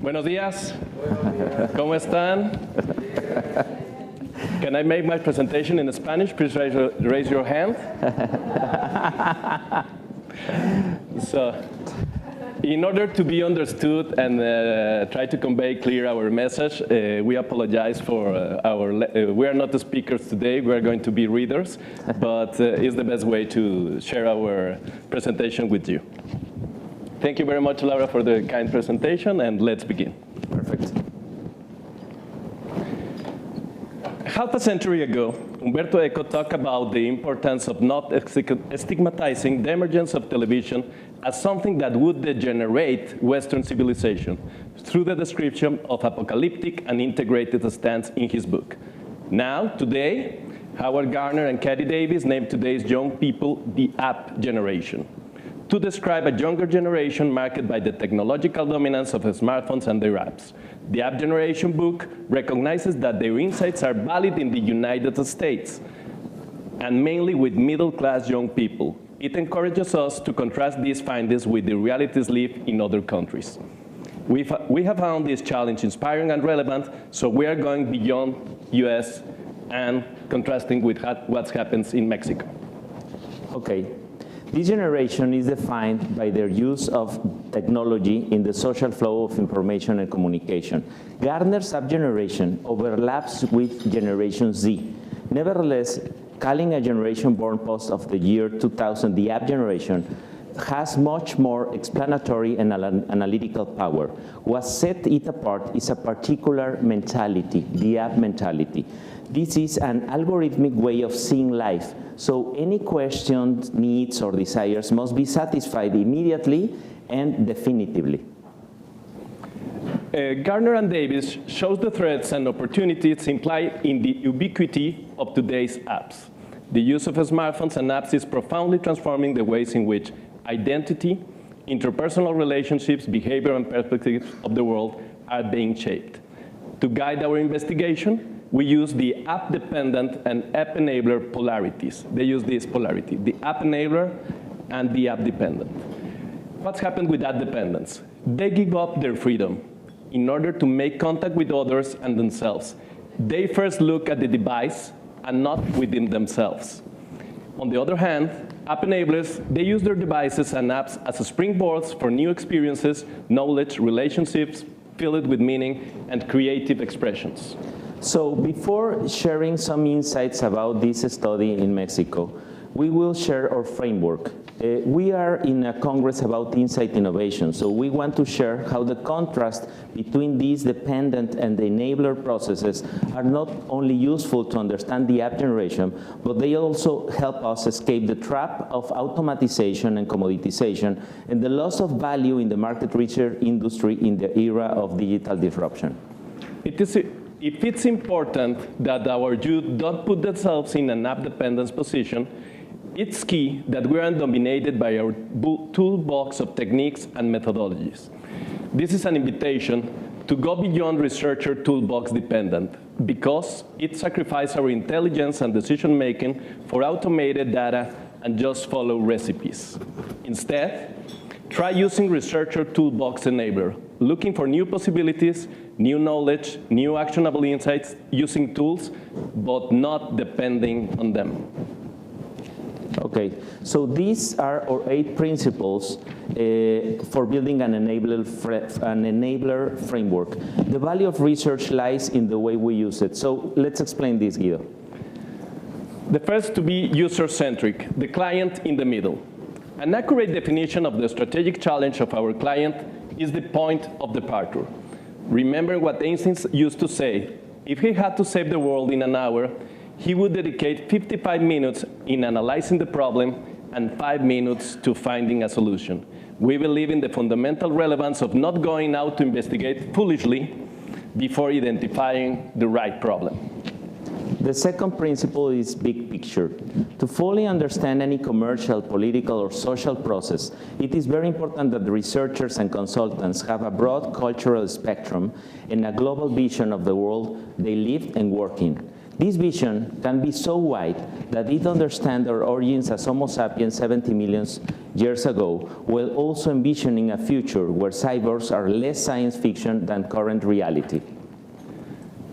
Buenos días. ¿Cómo están? Can I make my presentation in Spanish? Please raise your hand. So, in order to be understood and try to convey clear our message, we apologize for we are not the speakers today, we are going to be readers, but it's the best way to share our presentation with you. Thank you very much, Lara, for the kind presentation, and let's begin. Perfect. Half a century ago, Umberto Eco talked about the importance of not stigmatizing the emergence of television as something that would degenerate Western civilization through the description of apocalyptic and integrated stance in his book. Now, today, Howard Gardner and Katie Davis named today's young people the app generation, to describe a younger generation marked by the technological dominance of smartphones and their apps. The App Generation book recognizes that their insights are valid in the United States, and mainly with middle-class young people. It encourages us to contrast these findings with the realities lived in other countries. We have found this challenge inspiring and relevant, so we are going beyond US and contrasting with what happens in Mexico. Okay. This generation is defined by their use of technology in the social flow of information and communication. Gardner's App Generation overlaps with Generation Z. Nevertheless, calling a generation born post of the year 2000 the App Generation has much more explanatory and analytical power. What sets it apart is a particular mentality, the app mentality. This is an algorithmic way of seeing life, so any questions, needs, or desires must be satisfied immediately and definitively. Gardner and Davis shows the threats and opportunities implied in the ubiquity of today's apps. The use of smartphones and apps is profoundly transforming the ways in which identity, interpersonal relationships, behavior, and perspectives of the world are being shaped. To guide our investigation, we use the app-dependent and app-enabler polarities. They use this polarity, the app-enabler and the app-dependent. What's happened with app dependence? They give up their freedom in order to make contact with others and themselves. They first look at the device and not within themselves. On the other hand, app enablers, they use their devices and apps as springboards for new experiences, knowledge, relationships, filled with meaning and creative expressions. So before sharing some insights about this study in Mexico, we will share our framework. We are in a Congress about insight innovation, so we want to share how the contrast between these dependent and the enabler processes are not only useful to understand the app generation, but they also help us escape the trap of automatization and commoditization and the loss of value in the market research industry in the era of digital disruption. If it's important that our youth don't put themselves in an app dependence position, it's key that we are dominated by our toolbox of techniques and methodologies. This is an invitation to go beyond researcher toolbox dependent because it sacrifices our intelligence and decision making for automated data and just follow recipes. Instead, try using researcher toolbox enabler, looking for new possibilities, new knowledge, new actionable insights, using tools, but not depending on them. Okay, so these are our 8 principles for building an enabler framework. The value of research lies in the way we use it. So let's explain this, Guido. The first to be user-centric, the client in the middle. An accurate definition of the strategic challenge of our client is the point of departure. Remember what Einstein used to say, if he had to save the world in an hour, he would dedicate 55 minutes in analyzing the problem and 5 minutes to finding a solution. We believe in the fundamental relevance of not going out to investigate foolishly before identifying the right problem. The second principle is big picture. To fully understand any commercial, political, or social process, it is very important that the researchers and consultants have a broad cultural spectrum and a global vision of the world they live and work in. This vision can be so wide that it understands our origins as Homo sapiens 70 million years ago, while also envisioning a future where cyborgs are less science fiction than current reality.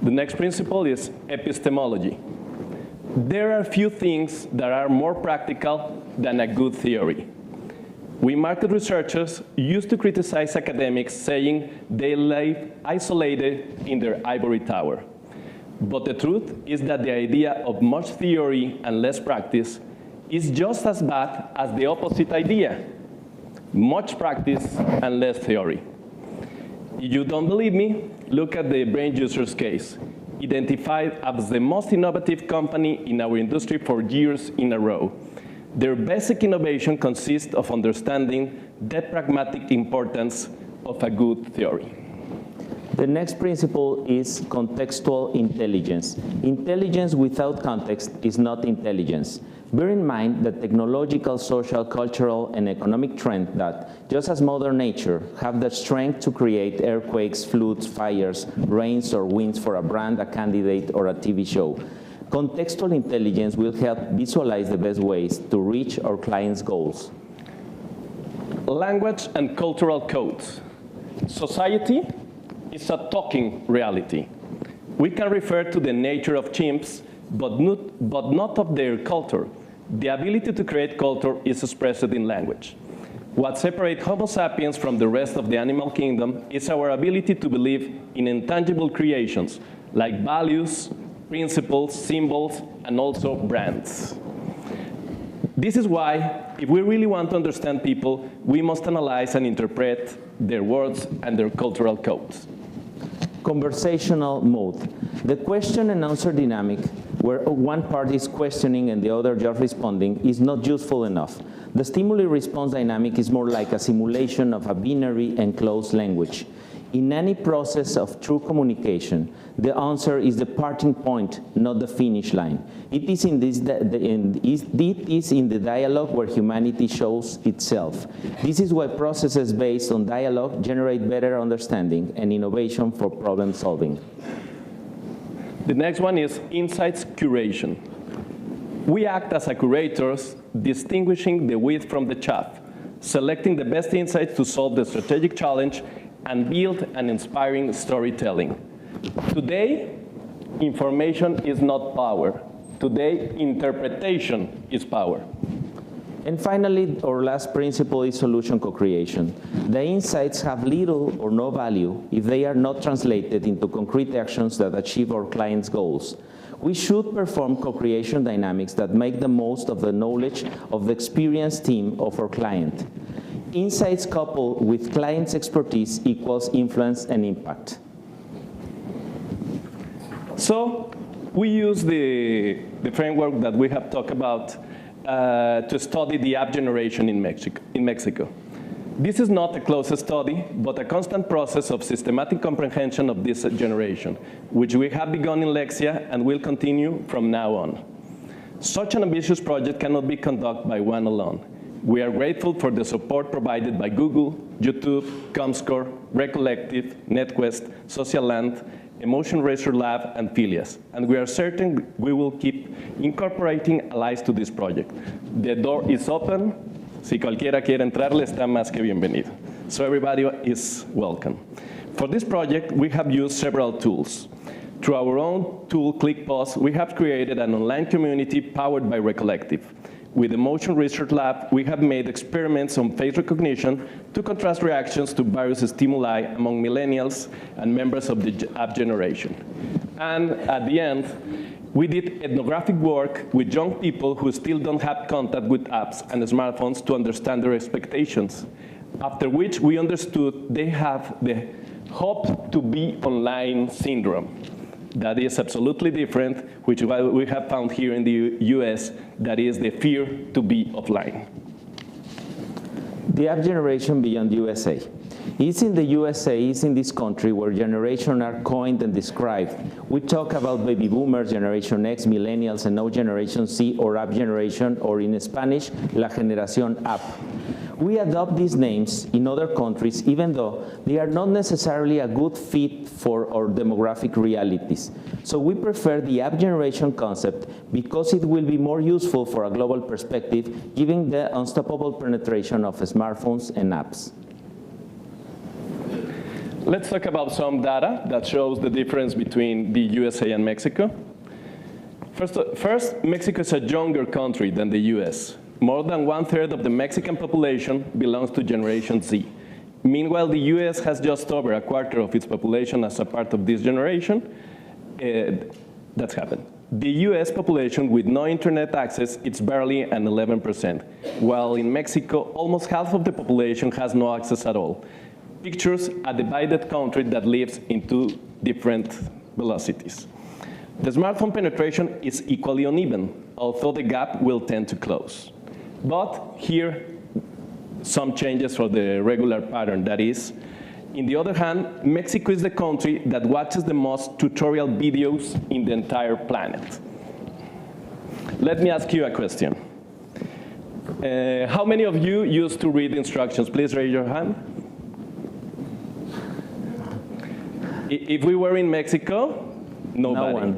The next principle is epistemology. There are few things that are more practical than a good theory. We market researchers used to criticize academics, saying they live isolated in their ivory tower. But the truth is that the idea of much theory and less practice is just as bad as the opposite idea, much practice and less theory. If you don't believe me, look at the brain users case, identified as the most innovative company in our industry for years in a row. Their basic innovation consists of understanding the pragmatic importance of a good theory. The next principle is contextual intelligence. Intelligence without context is not intelligence. Bear in mind that technological, social, cultural, and economic trends that, just as Mother Nature, have the strength to create earthquakes, floods, fires, rains, or winds for a brand, a candidate, or a TV show. Contextual intelligence will help visualize the best ways to reach our clients' goals. Language and cultural codes. Society is a talking reality. We can refer to the nature of chimps, but not of their culture. The ability to create culture is expressed in language. What separates Homo sapiens from the rest of the animal kingdom is our ability to believe in intangible creations, like values, principles, symbols, and also brands. This is why, if we really want to understand people, we must analyze and interpret their words and their cultural codes. Conversational mode. The question and answer dynamic, where one party is questioning and the other just responding, is not useful enough. The stimuli-response dynamic is more like a simulation of a binary enclosed language. In any process of true communication, the answer is the parting point, not the finish line. It is in the dialogue where humanity shows itself. This is why processes based on dialogue generate better understanding and innovation for problem solving. The next one is insights curation. We act as curators, distinguishing the wheat from the chaff, selecting the best insights to solve the strategic challenge and build an inspiring storytelling. Today, information is not power. Today, interpretation is power. And finally, our last principle is solution co-creation. The insights have little or no value if they are not translated into concrete actions that achieve our clients' goals. We should perform co-creation dynamics that make the most of the knowledge of the experienced team of our client. Insights coupled with client's expertise equals influence and impact. So we use the framework that we have talked about to study the app generation in Mexico. This is not a closed study, but a constant process of systematic comprehension of this generation, which we have begun in Lexia and will continue from now on. Such an ambitious project cannot be conducted by one alone. We are grateful for the support provided by Google, YouTube, Comscore, Recollective, NetQuest, Socialand, Emotion Research Lab, and Filias. And we are certain we will keep incorporating allies to this project. The door is open. Si cualquiera quiere entrarle, está más que bienvenido. So everybody is welcome. For this project, we have used several tools. Through our own tool, ClickPause, we have created an online community powered by Recollective. With the Emotion Research Lab, we have made experiments on face recognition to contrast reactions to various stimuli among millennials and members of the app generation. And at the end, we did ethnographic work with young people who still don't have contact with apps and smartphones to understand their expectations, after which we understood they have the hope to be online syndrome. That is absolutely different, which we have found here in the US, that is the fear to be offline. The app generation beyond USA. It's in the USA, it's in this country where generations are coined and described. We talk about baby boomers, Generation X, millennials, and now Generation Z, or app generation, or in Spanish, la generación app. We adopt these names in other countries even though they are not necessarily a good fit for our demographic realities. So we prefer the app generation concept because it will be more useful for a global perspective given the unstoppable penetration of smartphones and apps. Let's talk about some data that shows the difference between the USA and Mexico. First, Mexico is a younger country than the US. More than 1/3 of the Mexican population belongs to Generation Z. Meanwhile, the US has just over 1/4 of its population as a part of this generation. That's happened. The US population with no internet access, it's barely an 11%, while in Mexico, almost half of the population has no access at all. Pictures a divided country that lives in two different velocities. The smartphone penetration is equally uneven, although the gap will tend to close. But here, some changes for the regular pattern. That is, in the other hand, Mexico is the country that watches the most tutorial videos in the entire planet. Let me ask you a question. How many of you used to read instructions? Please raise your hand. If we were in Mexico, nobody. No one.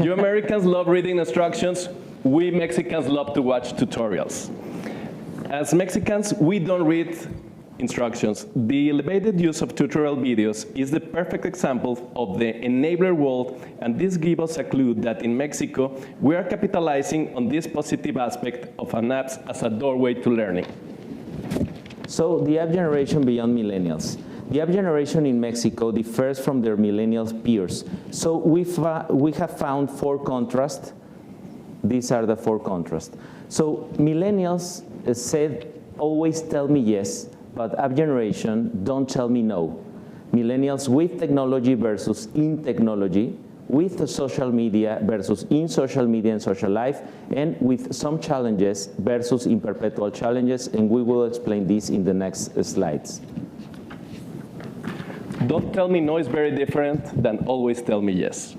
You Americans love reading instructions. We Mexicans love to watch tutorials. As Mexicans, we don't read instructions. The elevated use of tutorial videos is the perfect example of the enabler world, and this gives us a clue that in Mexico, we are capitalizing on this positive aspect of an apps as a doorway to learning. So the app generation beyond millennials. The app generation in Mexico differs from their millennials peers. So we have found 4 contrasts. These are the 4 contrasts. So millennials said, always tell me yes, but app generation, don't tell me no. Millennials with technology versus in technology, with social media versus in social media and social life, and with some challenges versus in perpetual challenges, and we will explain this in the next slides. Don't tell me no is very different than always tell me yes.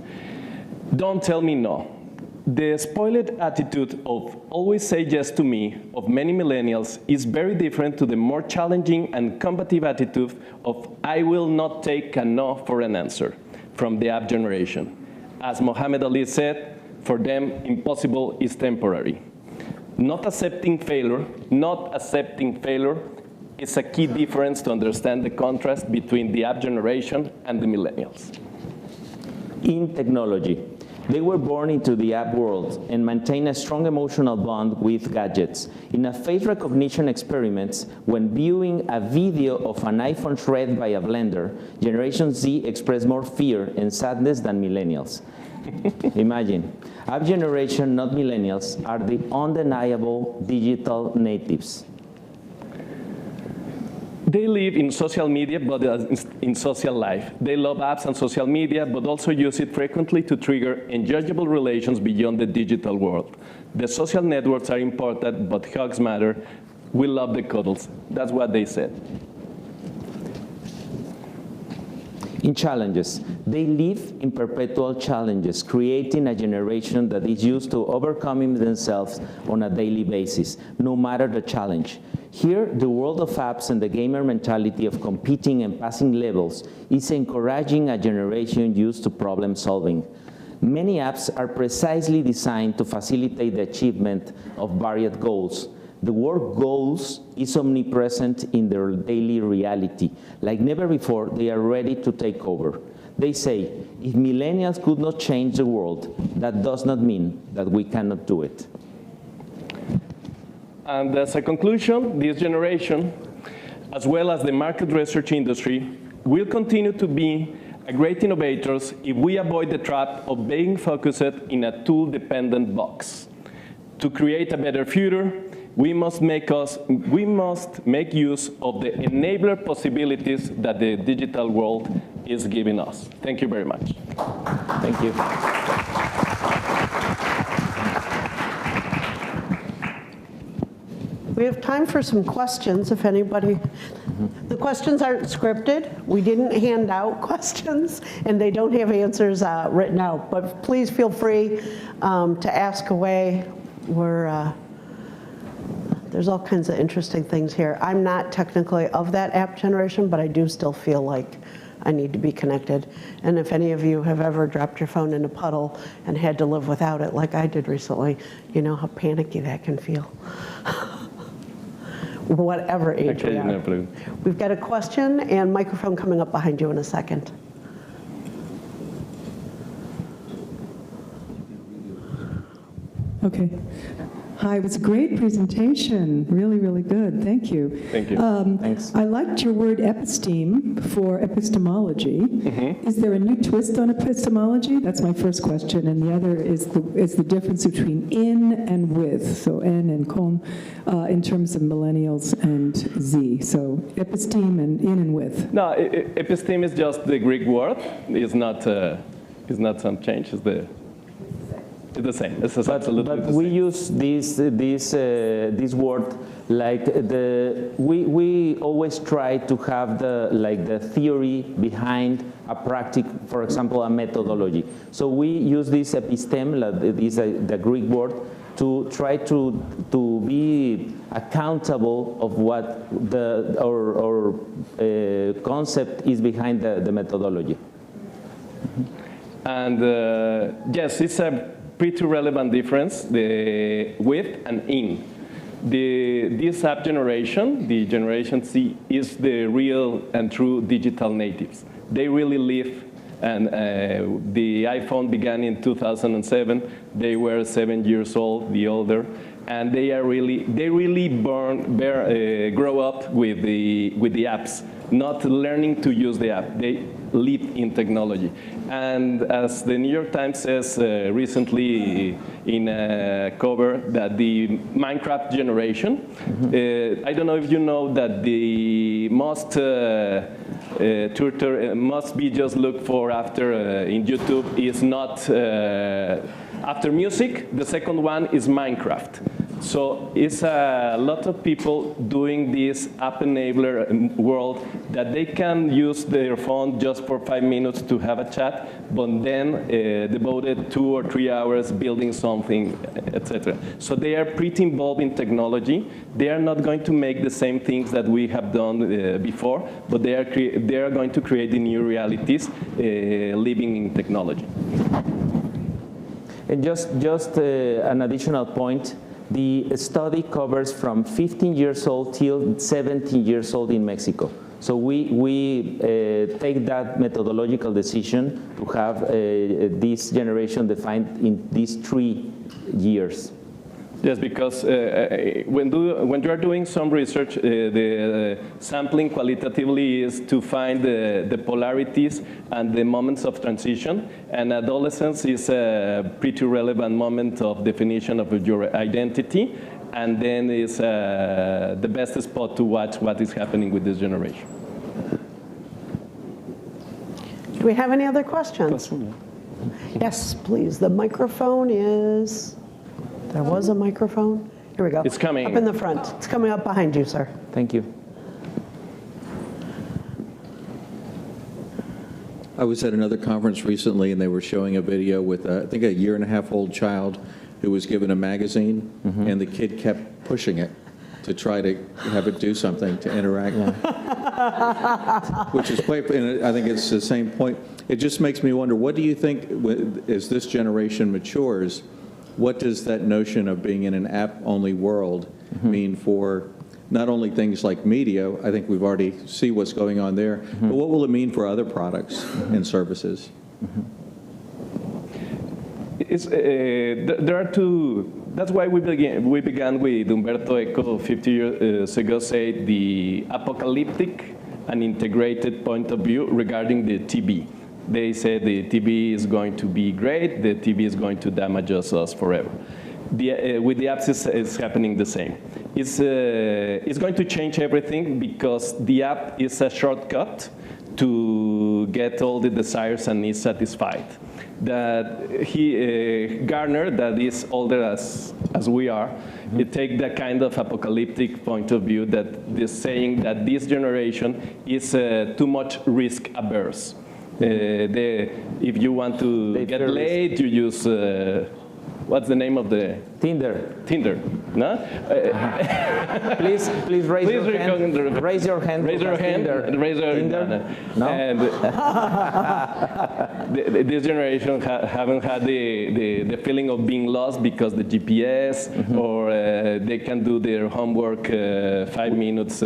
Don't tell me no. The spoiled attitude of always say yes to me of many millennials is very different to the more challenging and combative attitude of I will not take a no for an answer from the app generation. As Muhammad Ali said, for them, impossible is temporary. Not accepting failure is a key difference to understand the contrast between the app generation and the millennials. In technology, they were born into the app world and maintain a strong emotional bond with gadgets. In a face recognition experiment, when viewing a video of an iPhone shred by a blender, Generation Z expressed more fear and sadness than millennials. Imagine, app generation, not millennials, are the undeniable digital natives. They live in social media, but in social life. They love apps and social media, but also use it frequently to trigger enjoyable relations beyond the digital world. The social networks are important, but hugs matter. We love the cuddles. That's what they said. In challenges, they live in perpetual challenges, creating a generation that is used to overcoming themselves on a daily basis, no matter the challenge. Here, the world of apps and the gamer mentality of competing and passing levels is encouraging a generation used to problem solving. Many apps are precisely designed to facilitate the achievement of varied goals. The word goals is omnipresent in their daily reality. Like never before, they are ready to take over. They say, if millennials could not change the world, that does not mean that we cannot do it. And as a conclusion, this generation, as well as the market research industry, will continue to be great innovators if we avoid the trap of being focused in a tool-dependent box. To create a better future, we must make use of the enabler possibilities that the digital world is giving us. Thank you very much. Thank you. We have time for some questions, if anybody. The questions aren't scripted. We didn't hand out questions, and they don't have answers written out. But please feel free to ask away. There's all kinds of interesting things here. I'm not technically of that app generation, but I do still feel like I need to be connected. And if any of you have ever dropped your phone in a puddle and had to live without it, like I did recently, you know how panicky that can feel. Whatever age we are. We've got a question and microphone coming up behind you in a second. Okay. Hi, it was a great presentation. Really, really good. Thank you. Thank you. Thanks. I liked your word episteme for epistemology. Is there a new twist on epistemology? That's my first question. And the other is the difference between in and with. So N and con in terms of millennials and Z. So episteme and in and with. No, episteme is just the Greek word. It's not some change. It's the same. It's absolutely but the we same. use this word like we always try to have the theory behind a practice, for example, a methodology. So we use this episteme, the Greek word, to try to be accountable of what our concept is behind the methodology. And yes, it's a pretty relevant difference, the with and in. This app generation, the Generation C, is the real and true digital natives. They really live, and the iPhone began in 2007. They were 7 years old, the older, and they really grow up with the apps, not learning to use the app. They live in technology. And as the New York Times says recently in a cover, that the Minecraft generation, I don't know if you know that the most tutor must be just looked for after in YouTube is not after music. The second one is Minecraft. So it's a lot of people doing this app enabler world that they can use their phone just for 5 minutes to have a chat, but then devoted 2 or 3 hours building something, etc. So they are pretty involved in technology. They are not going to make the same things that we have done before, but they are going to create the new realities living in technology. And just an additional point. The study covers from 15 years old till 17 years old in Mexico. So we take that methodological decision to have this generation defined in these 3 years. Yes, because when you are doing some research, the sampling qualitatively is to find the polarities and the moments of transition. And adolescence is a pretty relevant moment of definition of your identity. And then is the best spot to watch what is happening with this generation. Do we have any other questions? Yes, please. The microphone is... There was a microphone. Here we go. It's coming. Up in the front. It's coming up behind you, sir. Thank you. I was at another conference recently, and they were showing a video with, I think, a 1.5-year-old child who was given a magazine, and the kid kept pushing it to try to have it do something, to interact. Which is quite, and I think it's the same point. It just makes me wonder, what do you think, as this generation matures, what does that notion of being in an app-only world mean for not only things like media, I think we've already see what's going on there, but what will it mean for other products and services? There are two, that's why we began with Umberto Eco 50 years ago, say the apocalyptic and integrated point of view regarding the TV. They said the TV is going to be great, the TV is going to damage us forever. With the apps, it's happening the same. It's going to change everything because the app is a shortcut to get all the desires and needs satisfied. That Garner, that is older as we are, it take that kind of apocalyptic point of view that is saying that this generation is too much risk averse. If you want to get laid, you use What's the name of the Tinder. Tinder? No? Please raise Please your hand. Raise your hand. Raise your hand. Tinder. Raise your Tinder? No? And this generation haven't had the feeling of being lost because the GPS, or they can do their homework 5 minutes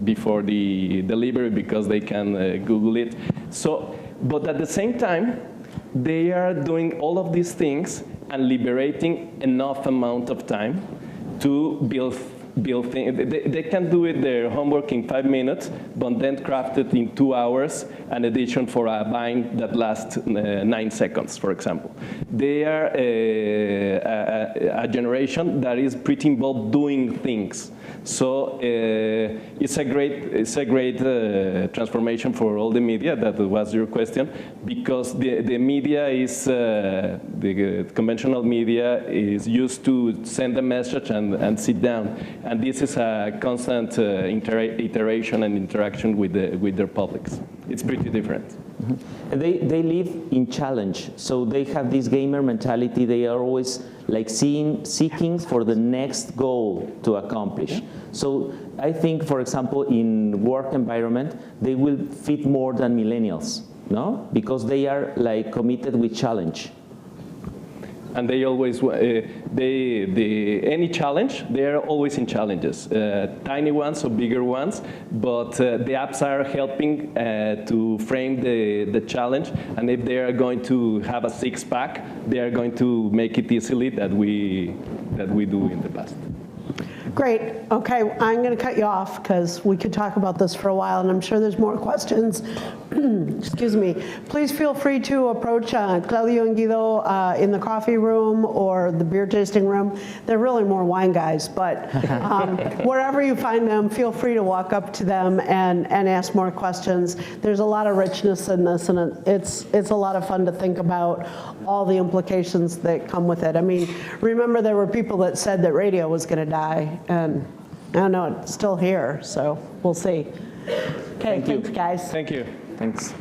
before the delivery because they can Google it. So, but at the same time, they are doing all of these things and liberating enough amount of time to build things. They can do it, their homework in 5 minutes, but then craft it in 2 hours, an edition for a bind that lasts 9 seconds, for example. They are a generation that is pretty involved doing things. So it's a great transformation for all the media. That was your question, because the media is the conventional media is used to send a message and sit down, and this is a constant iteration and interaction with their publics. It's pretty different. And they live in challenge, so they have this gamer mentality. They are always like seeking for the next goal to accomplish. So I think, for example, in work environment, they will fit more than millennials, no? Because they are like committed with challenge. And they always, any challenge, they are always in challenges, tiny ones or bigger ones, but the apps are helping to frame the challenge, and if they are going to have a six-pack, they are going to make it easily that we do in the past. Great. Okay, I'm going to cut you off because we could talk about this for a while, and I'm sure there's more questions. Excuse me. Please feel free to approach Claudio and Guido in the coffee room or the beer tasting room. They're really more wine guys, but wherever you find them, feel free to walk up to them and ask more questions. There's a lot of richness in this, and it's a lot of fun to think about all the implications that come with it. I mean, remember there were people that said that radio was going to die, and I don't know, it's still here, so we'll see. Okay, thanks, guys. Thank you. Thanks.